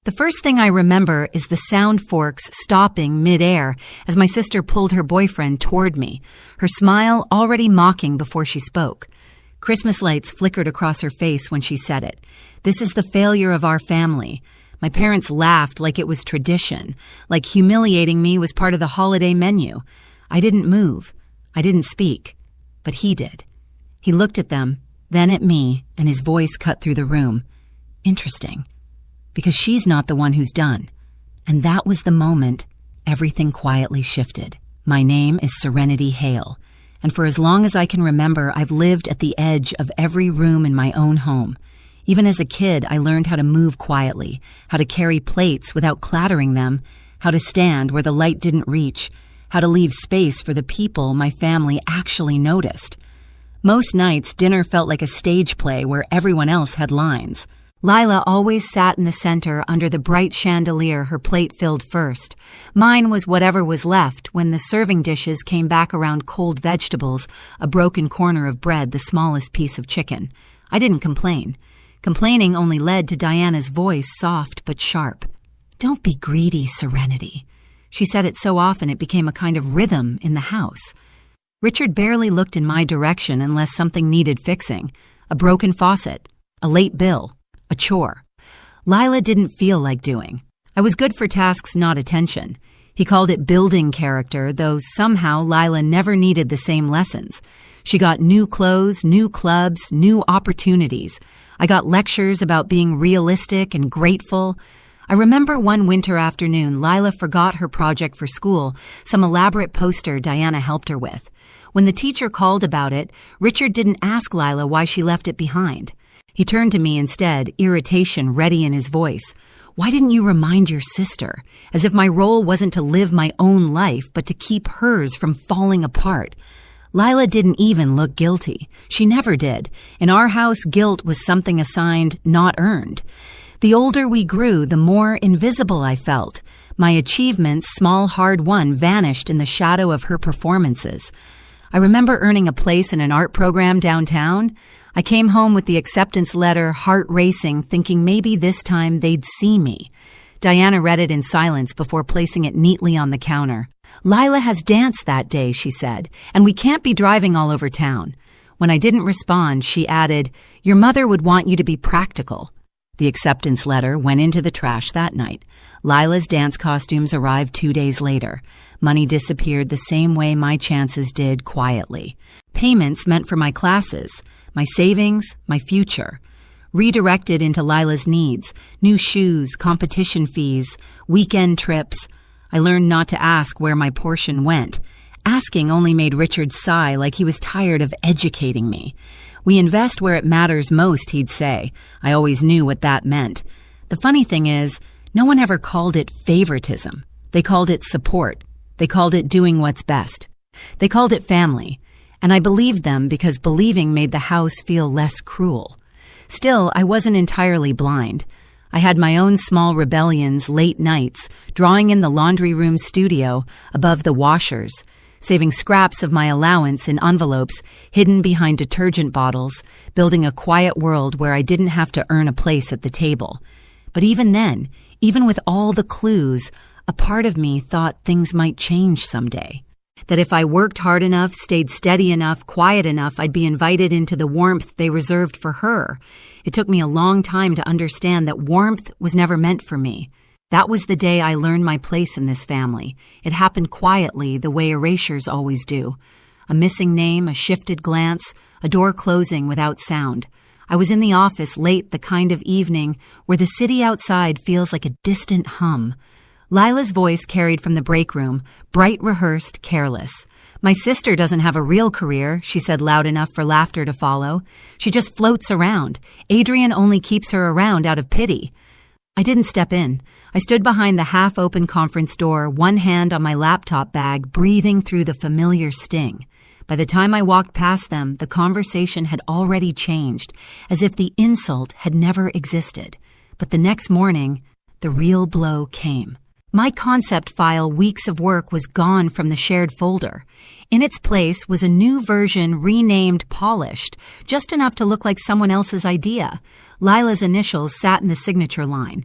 The first thing I remember is the sound forks stopping mid-air as my sister pulled her boyfriend toward me, her smile already mocking before she spoke. Christmas lights flickered across her face when she said it. This is the failure of our family. My parents laughed like it was tradition, like humiliating me was part of the holiday menu. I didn't move. I didn't speak. But he did. He looked at them, then at me, and his voice cut through the room. Interesting. Because she's not the one who's done. And that was the moment everything quietly shifted. My name is Serenity Hale, and for as long as I can remember, I've lived at the edge of every room in my own home. Even as a kid, I learned how to move quietly, how to carry plates without clattering them, how to stand where the light didn't reach, how to leave space for the people my family actually noticed. Most nights, dinner felt like a stage play where everyone else had lines. Lila always sat in the center under the bright chandelier, her plate filled first. Mine was whatever was left when the serving dishes came back around cold vegetables, a broken corner of bread, the smallest piece of chicken. I didn't complain. Complaining only led to Diana's voice, soft but sharp. "Don't be greedy, Serenity." She said it so often it became a kind of rhythm in the house. Richard barely looked in my direction unless something needed fixing. A broken faucet, a late bill, a chore. Lila didn't feel like doing. I was good for tasks, not attention. He called it building character, though somehow Lila never needed the same lessons. She got new clothes, new clubs, new opportunities. I got lectures about being realistic and grateful. I remember one winter afternoon, Lila forgot her project for school, some elaborate poster Diana helped her with. When the teacher called about it, Richard didn't ask Lila why she left it behind. He turned to me instead, irritation ready in his voice. "Why didn't you remind your sister?" As if my role wasn't to live my own life, but to keep hers from falling apart. Lila didn't even look guilty. She never did. In our house, guilt was something assigned, not earned. The older we grew, the more invisible I felt. My achievements, small, hard won, vanished in the shadow of her performances. I remember earning a place in an art program downtown. I came home with the acceptance letter, heart racing, thinking maybe this time they'd see me. Diana read it in silence before placing it neatly on the counter. "Lila has dance that day," she said, "and we can't be driving all over town." When I didn't respond, she added, "Your mother would want you to be practical." The acceptance letter went into the trash that night. Lila's dance costumes arrived 2 days later. Money disappeared the same way my chances did, quietly. Payments meant for my classes, my savings, my future. Redirected into Lila's needs, new shoes, competition fees, weekend trips. I learned not to ask where my portion went. Asking only made Richard sigh like he was tired of educating me. "We invest where it matters most," he'd say. I always knew what that meant. The funny thing is, no one ever called it favoritism. They called it support. They called it doing what's best. They called it family. And I believed them because believing made the house feel less cruel. Still, I wasn't entirely blind. I had my own small rebellions, late nights, drawing in the laundry room studio above the washers, saving scraps of my allowance in envelopes hidden behind detergent bottles, building a quiet world where I didn't have to earn a place at the table. But even then, even with all the clues, a part of me thought things might change someday. That if I worked hard enough, stayed steady enough, quiet enough, I'd be invited into the warmth they reserved for her. It took me a long time to understand that warmth was never meant for me. That was the day I learned my place in this family. It happened quietly, the way erasures always do. A missing name, a shifted glance, a door closing without sound. I was in the office late, the kind of evening where the city outside feels like a distant hum. Lila's voice carried from the break room, bright, rehearsed, careless. "My sister doesn't have a real career," she said loud enough for laughter to follow. "She just floats around. Adrian only keeps her around out of pity." I didn't step in. I stood behind the half-open conference door, one hand on my laptop bag, breathing through the familiar sting. By the time I walked past them, the conversation had already changed, as if the insult had never existed. But the next morning, the real blow came. My concept file, weeks of work, was gone from the shared folder. In its place was a new version renamed Polished, just enough to look like someone else's idea. Lila's initials sat in the signature line.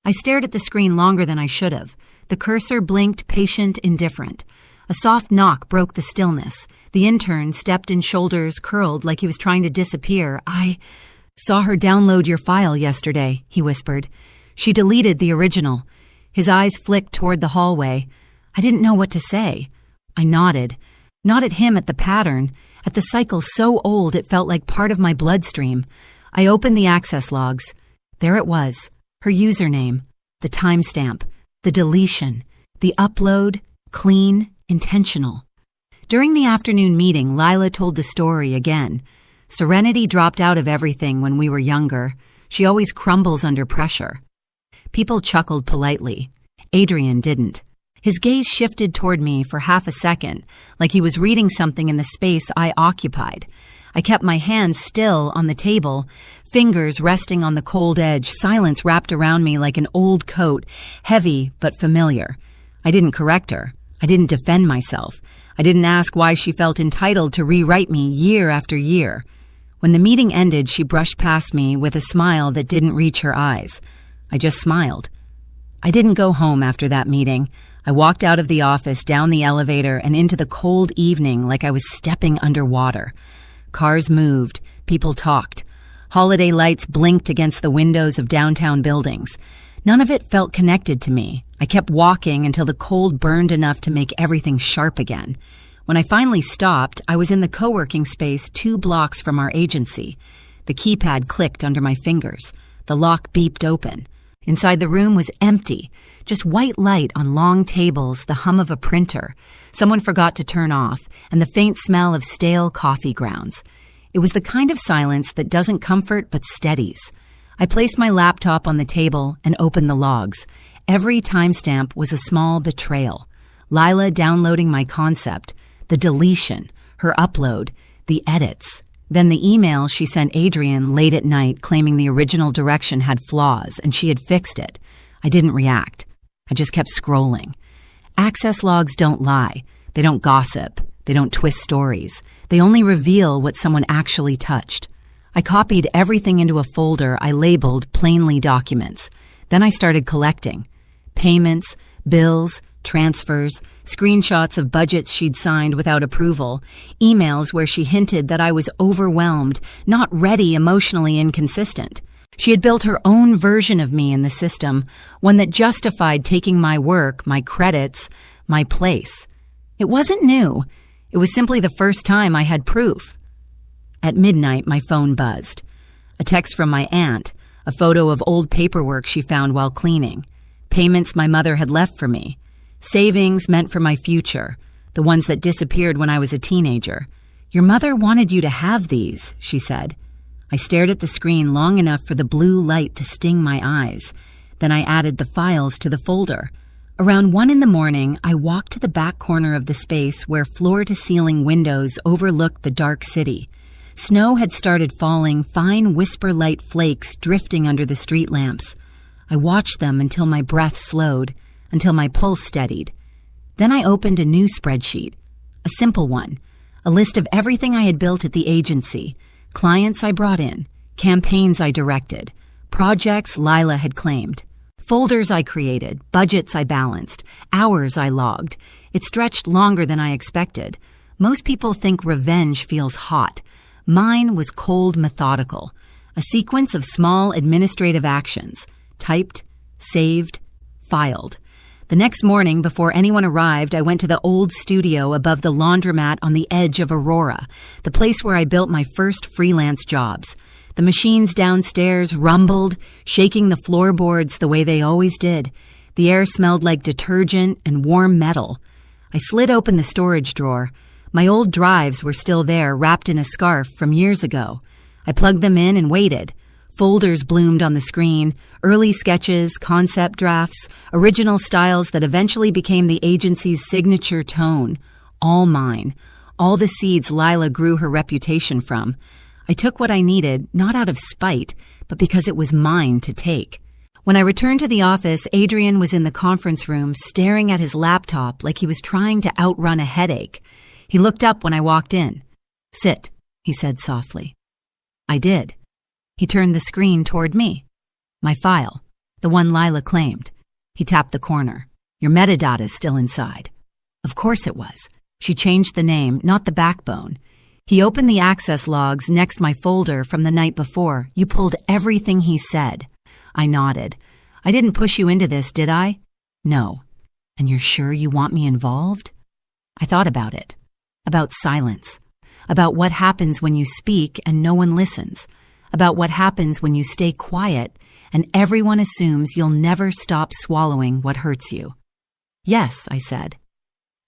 I stared at the screen longer than I should have. The cursor blinked, patient, indifferent. A soft knock broke the stillness. The intern stepped in, shoulders curled like he was trying to disappear. "I saw her download your file yesterday," he whispered. "She deleted the original." His eyes flicked toward the hallway. I didn't know what to say. I nodded. Not at him, at the pattern, at the cycle so old it felt like part of my bloodstream. I opened the access logs. There it was, her username, the timestamp, the deletion, the upload, clean, intentional. During the afternoon meeting, Lila told the story again. Serenity dropped out of everything when we were younger. She always crumbles under pressure. People chuckled politely. Adrian didn't. His gaze shifted toward me for half a second, like he was reading something in the space I occupied. I kept my hands still on the table, fingers resting on the cold edge, silence wrapped around me like an old coat, heavy but familiar. I didn't correct her. I didn't defend myself. I didn't ask why she felt entitled to rewrite me year after year. When the meeting ended, she brushed past me with a smile that didn't reach her eyes. I just smiled. I didn't go home after that meeting. I walked out of the office, down the elevator, and into the cold evening like I was stepping underwater. Cars moved. People talked. Holiday lights blinked against the windows of downtown buildings. None of it felt connected to me. I kept walking until the cold burned enough to make everything sharp again. When I finally stopped, I was in the co-working space 2 blocks from our agency. The keypad clicked under my fingers. The lock beeped open. Inside the room was empty, just white light on long tables, the hum of a printer. Someone forgot to turn off, and the faint smell of stale coffee grounds. It was the kind of silence that doesn't comfort but steadies. I placed my laptop on the table and opened the logs. Every timestamp was a small betrayal. Lila downloading my concept, the deletion, her upload, the edits. Then the email she sent Adrian late at night claiming the original direction had flaws and she had fixed it. I didn't react. I just kept scrolling. Access logs don't lie. They don't gossip. They don't twist stories. They only reveal what someone actually touched. I copied everything into a folder I labeled plainly documents. Then I started collecting. Payments, bills, transfers, screenshots of budgets she'd signed without approval, emails where she hinted that I was overwhelmed, not ready, emotionally inconsistent. She had built her own version of me in the system, one that justified taking my work, my credits, my place. It wasn't new. It was simply the first time I had proof. At midnight, my phone buzzed. A text from my aunt, a photo of old paperwork she found while cleaning, payments my mother had left for me, savings meant for my future, the ones that disappeared when I was a teenager. "Your mother wanted you to have these," she said. I stared at the screen long enough for the blue light to sting my eyes. Then I added the files to the folder. Around 1 a.m, I walked to the back corner of the space where floor-to-ceiling windows overlooked the dark city. Snow had started falling, fine whisper-light flakes drifting under the street lamps. I watched them until my breath slowed, until my pulse steadied. Then I opened a new spreadsheet, a simple one, a list of everything I had built at the agency, clients I brought in, campaigns I directed, projects Lila had claimed, folders I created, budgets I balanced, hours I logged. It stretched longer than I expected. Most people think revenge feels hot. Mine was cold, methodical, a sequence of small administrative actions, typed, saved, filed. The next morning, before anyone arrived, I went to the old studio above the laundromat on the edge of Aurora, the place where I built my first freelance jobs. The machines downstairs rumbled, shaking the floorboards the way they always did. The air smelled like detergent and warm metal. I slid open the storage drawer. My old drives were still there, wrapped in a scarf from years ago. I plugged them in and waited. Folders bloomed on the screen, early sketches, concept drafts, original styles that eventually became the agency's signature tone. All mine. All the seeds Lila grew her reputation from. I took what I needed, not out of spite, but because it was mine to take. When I returned to the office, Adrian was in the conference room, staring at his laptop like he was trying to outrun a headache. He looked up when I walked in. "Sit," he said softly. I did. He turned the screen toward me. My file. The one Lila claimed. He tapped the corner. Your metadata's still inside. Of course it was. She changed the name, not the backbone. He opened the access logs next my folder from the night before. You pulled everything he said. I nodded. I didn't push you into this, did I? No. And you're sure you want me involved? I thought about it. About silence. About what happens when you speak and no one listens. About what happens when you stay quiet and everyone assumes you'll never stop swallowing what hurts you. Yes, I said.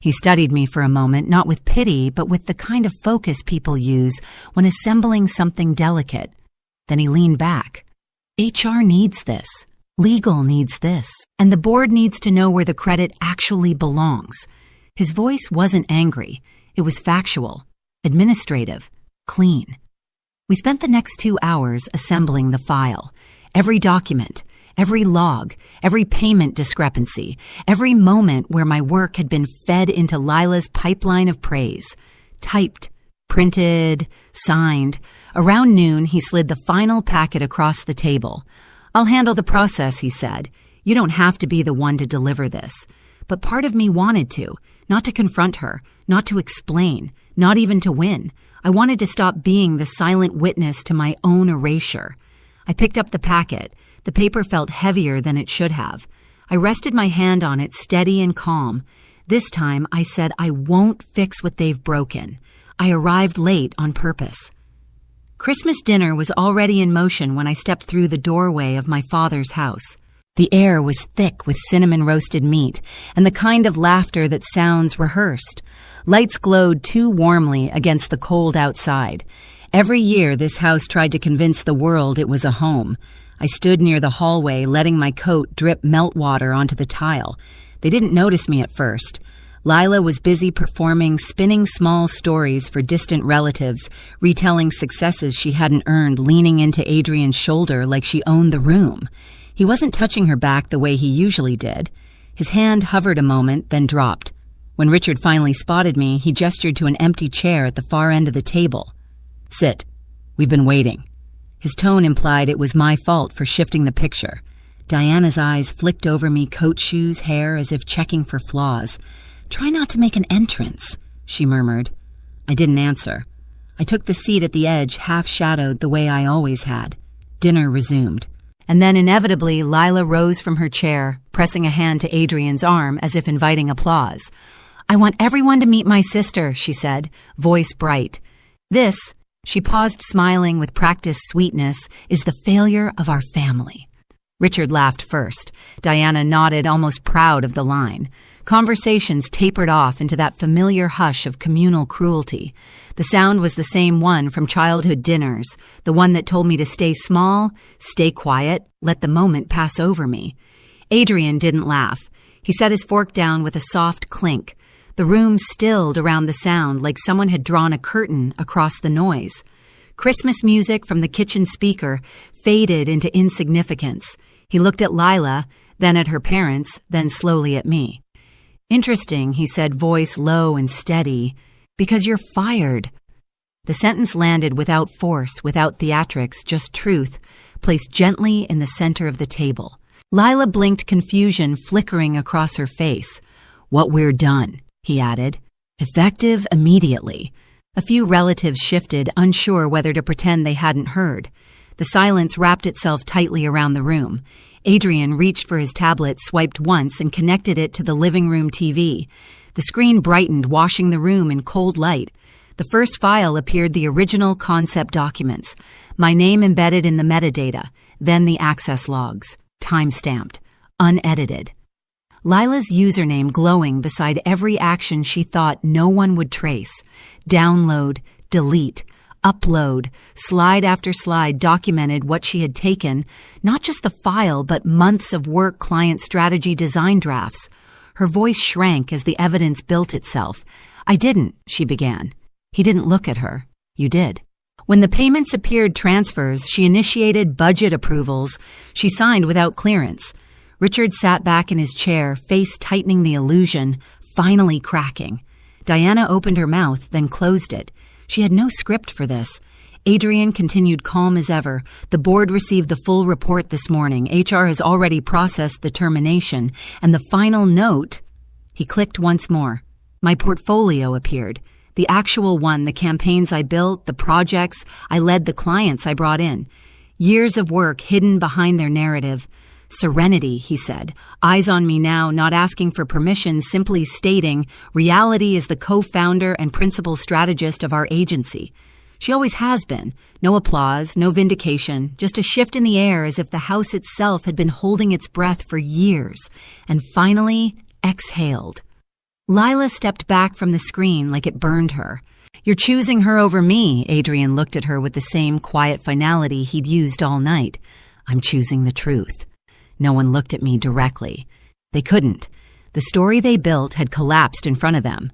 He studied me for a moment, not with pity, but with the kind of focus people use when assembling something delicate. Then he leaned back. HR needs this. Legal needs this. And the board needs to know where the credit actually belongs. His voice wasn't angry. It was factual, administrative, clean. We spent the next 2 hours assembling the file. Every document, every log, every payment discrepancy, every moment where my work had been fed into Lila's pipeline of praise. Typed, printed, signed. Around noon, he slid the final packet across the table. I'll handle the process, he said. You don't have to be the one to deliver this. But part of me wanted to, not to confront her, not to explain, not even to win. I wanted to stop being the silent witness to my own erasure. I picked up the packet. The paper felt heavier than it should have. I rested my hand on it, steady and calm. This time, I said I won't fix what they've broken. I arrived late on purpose. Christmas dinner was already in motion when I stepped through the doorway of my father's house. The air was thick with cinnamon-roasted meat and the kind of laughter that sounds rehearsed. Lights glowed too warmly against the cold outside. Every year, this house tried to convince the world it was a home. I stood near the hallway, letting my coat drip meltwater onto the tile. They didn't notice me at first. Lila was busy performing, spinning small stories for distant relatives, retelling successes she hadn't earned, leaning into Adrian's shoulder like she owned the room. He wasn't touching her back the way he usually did. His hand hovered a moment, then dropped. When Richard finally spotted me, he gestured to an empty chair at the far end of the table. Sit. We've been waiting. His tone implied it was my fault for shifting the picture. Diana's eyes flicked over me, coat, shoes, hair, as if checking for flaws. Try not to make an entrance, she murmured. I didn't answer. I took the seat at the edge, half-shadowed the way I always had. Dinner resumed. And then inevitably, Lila rose from her chair, pressing a hand to Adrian's arm as if inviting applause. I want everyone to meet my sister, she said, voice bright. This, she paused smiling with practiced sweetness, is the failure of our family. Richard laughed first. Diana nodded, almost proud of the line. Conversations tapered off into that familiar hush of communal cruelty. The sound was the same one from childhood dinners, the one that told me to stay small, stay quiet, let the moment pass over me. Adrian didn't laugh. He set his fork down with a soft clink. The room stilled around the sound like someone had drawn a curtain across the noise. Christmas music from the kitchen speaker faded into insignificance. He looked at Lila, then at her parents, then slowly at me. Interesting, he said, voice low and steady, because you're fired. The sentence landed without force, without theatrics, just truth, placed gently in the center of the table. Lila blinked, confusion flickering across her face. What we're done, he added. Effective immediately. A few relatives shifted, unsure whether to pretend they hadn't heard. The silence wrapped itself tightly around the room. Adrian reached for his tablet, swiped once, and connected it to the living room TV. The screen brightened, washing the room in cold light. The first file appeared the original concept documents. My name embedded in the metadata, then the access logs, time-stamped, unedited. Lila's username glowing beside every action she thought no one would trace. Download, delete, upload, slide after slide documented what she had taken, not just the file, but months of work, client strategy, design drafts. Her voice shrank as the evidence built itself. I didn't, she began. He didn't look at her. You did. When the payments appeared transfers, she initiated budget approvals. She signed without clearance. Richard sat back in his chair, face tightening the illusion, finally cracking. Diana opened her mouth, then closed it. She had no script for this. Adrian continued calm as ever. The board received the full report this morning. HR has already processed the termination. And the final note... He clicked once more. My portfolio appeared. The actual one, the campaigns I built, the projects I led, the clients I brought in. Years of work hidden behind their narrative. Serenity, he said. Eyes on me now, not asking for permission, simply stating, reality is the co-founder and principal strategist of our agency. She always has been. No applause, no vindication, just a shift in the air as if the house itself had been holding its breath for years, and finally exhaled. Lila stepped back from the screen like it burned her. You're choosing her over me, Adrian looked at her with the same quiet finality he'd used all night. I'm choosing the truth. No one looked at me directly. They couldn't. The story they built had collapsed in front of them.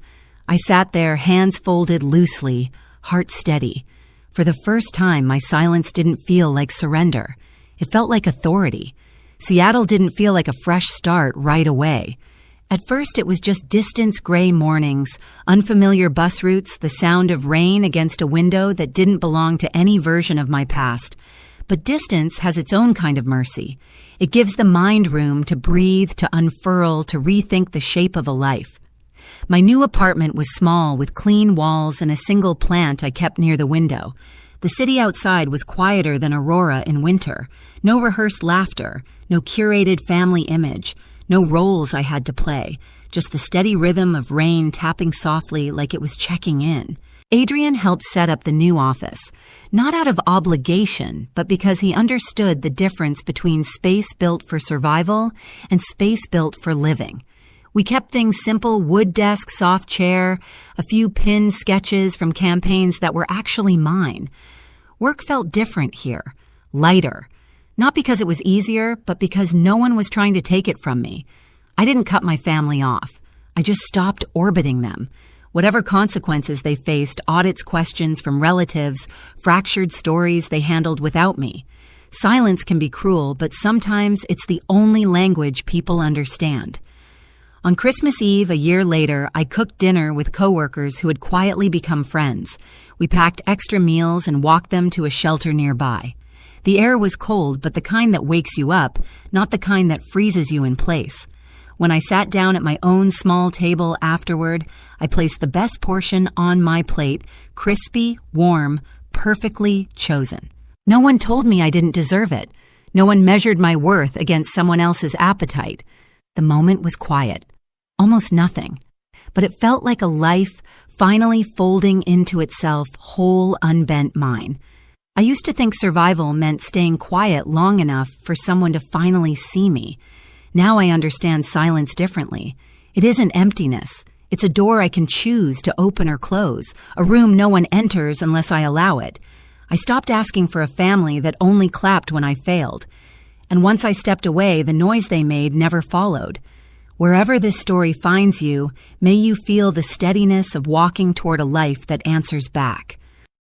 I sat there, hands folded loosely, heart steady. For the first time, my silence didn't feel like surrender. It felt like authority. Seattle didn't feel like a fresh start right away. At first, it was just distant gray mornings, unfamiliar bus routes, the sound of rain against a window that didn't belong to any version of my past. But distance has its own kind of mercy. It gives the mind room to breathe, to unfurl, to rethink the shape of a life. My new apartment was small, with clean walls and a single plant I kept near the window. The city outside was quieter than Aurora in winter. No rehearsed laughter, no curated family image, no roles I had to play, just the steady rhythm of rain tapping softly like it was checking in. Adrian helped set up the new office, not out of obligation, but because he understood the difference between space built for survival and space built for living. We kept things simple: wood desk, soft chair, a few pinned sketches from campaigns that were actually mine. Work felt different here, lighter. Not because it was easier, but because no one was trying to take it from me. I didn't cut my family off. I just stopped orbiting them. Whatever consequences they faced, audits, questions from relatives, fractured stories they handled without me. Silence can be cruel, but sometimes it's the only language people understand. On Christmas Eve, a year later, I cooked dinner with coworkers who had quietly become friends. We packed extra meals and walked them to a shelter nearby. The air was cold, but the kind that wakes you up, not the kind that freezes you in place. When I sat down at my own small table afterward, I placed the best portion on my plate, crispy, warm, perfectly chosen. No one told me I didn't deserve it. No one measured my worth against someone else's appetite. The moment was quiet. Almost nothing. But it felt like a life finally folding into itself, whole, unbent mine. I used to think survival meant staying quiet long enough for someone to finally see me. Now I understand silence differently. It isn't emptiness. It's a door I can choose to open or close, a room no one enters unless I allow it. I stopped asking for a family that only clapped when I failed. And once I stepped away, the noise they made never followed. Wherever this story finds you, may you feel the steadiness of walking toward a life that answers back.